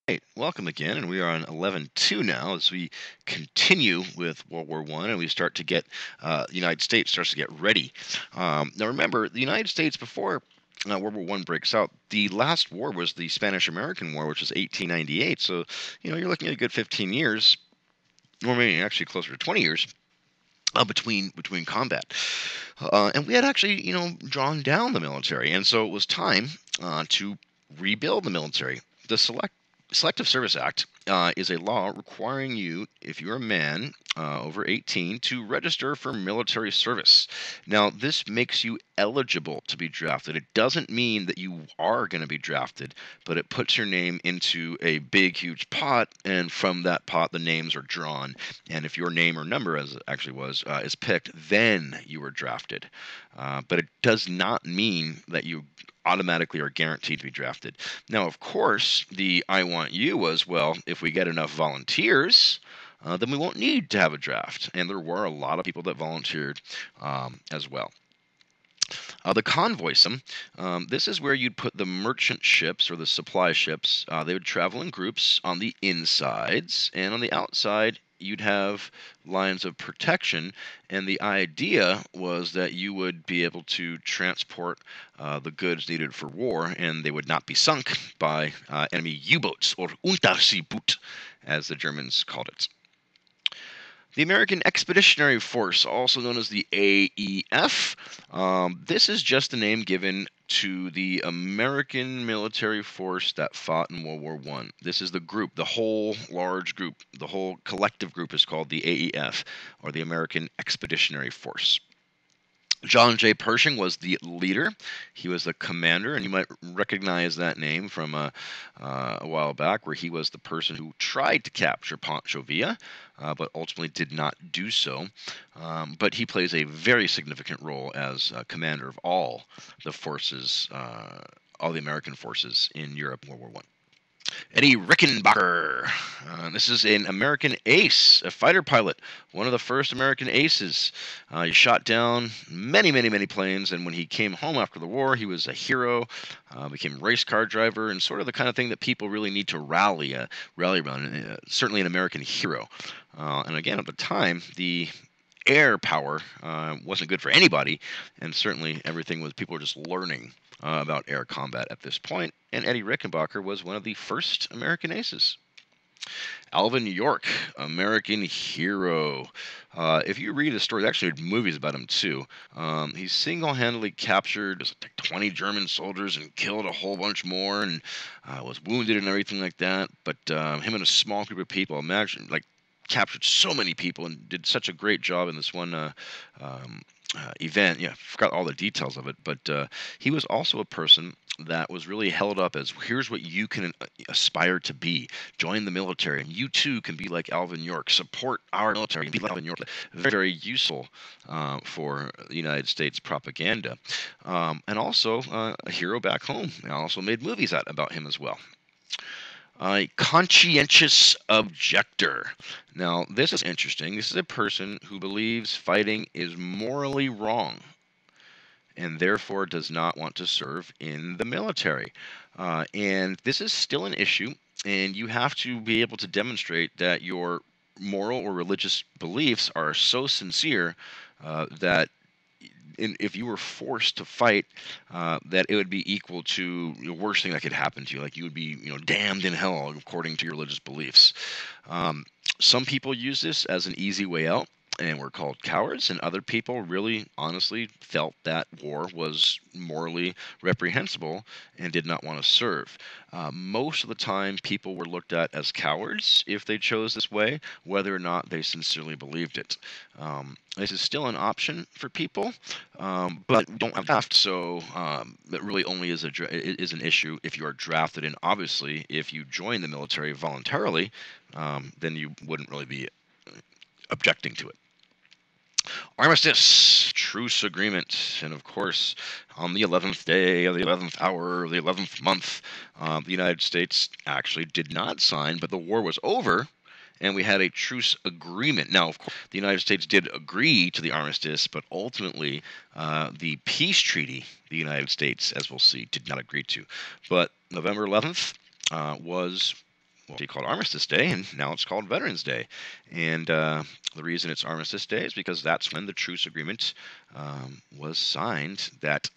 Hey, welcome again, and we are on 11-2 now as we continue with World War One, and we start to get the United States starts to get ready. Now, remember, the United States before World War One breaks out, the last war was the Spanish-American War, which was 1898. So, you're looking at a good 15 years, or maybe actually closer to 20 years. Between combat, and we had actually drawn down the military, and so it was time to rebuild the military. The Selective Service Act is a law requiring you, if you're a man over 18, to register for military service. Now, this makes you eligible to be drafted. It doesn't mean that you are going to be drafted, but it puts your name into a big, huge pot, and from that pot, the names are drawn. And if your name or number, as it actually was, is picked, then you are drafted. But it does not mean that you automatically are guaranteed to be drafted. Now, of course, the I want you was, well, if we get enough volunteers, then we won't need to have a draft. And there were a lot of people that volunteered as well. The convoy system, this is where you'd put the merchant ships or the supply ships. They would travel in groups on the insides, and on the outside, you'd have lines of protection. And the idea was that you would be able to transport the goods needed for war, and they would not be sunk by enemy U-boats, or Unterseeboot, as the Germans called it. The American Expeditionary Force, also known as the AEF, this is just a name given to the American military force that fought in World War One. This is the group, the whole large group, the whole collective group is called the AEF, or the American Expeditionary Force. John J. Pershing was the leader. He was the commander, and you might recognize that name from a while back, where he was the person who tried to capture Pancho Villa, but ultimately did not do so. But he plays a very significant role as commander of all the forces, all the American forces in Europe in World War One. Eddie Rickenbacker. This is an American ace, a fighter pilot, one of the first American aces. He shot down many, many, many planes, and when he came home after the war, he was a hero, became a race car driver, and sort of the kind of thing that people really need to rally around. Certainly an American hero. And again, at the time, the air power wasn't good for anybody, and certainly everything was people were just learning about air combat at this point. And Eddie Rickenbacker was one of the first American aces. Alvin York, American hero. If you read his story, they actually made movies about him too. He single-handedly captured like 20 German soldiers and killed a whole bunch more, and was wounded and everything like that. But him and a small group of people, imagine, like captured so many people and did such a great job in this one event. Yeah, forgot all the details of it, but he was also a person that was really held up as here's what you can aspire to be. Join the military, and you too can be like Alvin York. Support our military and be like Alvin York. Very, very useful for the United States propaganda, and also a hero back home. I also made movies about him as well. A conscientious objector. Now, this is interesting. This is a person who believes fighting is morally wrong and therefore does not want to serve in the military. And this is still an issue, and you have to be able to demonstrate that your moral or religious beliefs are so sincere that if you were forced to fight, that it would be equal to the worst thing that could happen to you. Like you would be, damned in hell according to your religious beliefs. Um, some people use this as an easy way out and were called cowards, and other people really honestly felt that war was morally reprehensible and did not want to serve. Most of the time, people were looked at as cowards if they chose this way, whether or not they sincerely believed it. This is still an option for people, but we don't have draft, so that really only is an issue if you are drafted. And obviously, if you join the military voluntarily, then you wouldn't really be objecting to it. Armistice, truce agreement, and of course, on the 11th day of the 11th hour of the 11th month, the United States actually did not sign, but the war was over, and we had a truce agreement. Now, of course, the United States did agree to the armistice, but ultimately, the peace treaty, the United States, as we'll see, did not agree to. But November 11th was called Armistice Day, and now it's called Veterans Day. And the reason it's Armistice Day is because that's when the truce agreement was signed that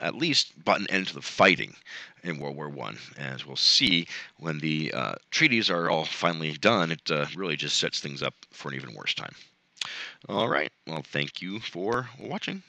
at least brought an end to the fighting in World War One. As we'll see, when the treaties are all finally done, it really just sets things up for an even worse time. All right. Well, thank you for watching.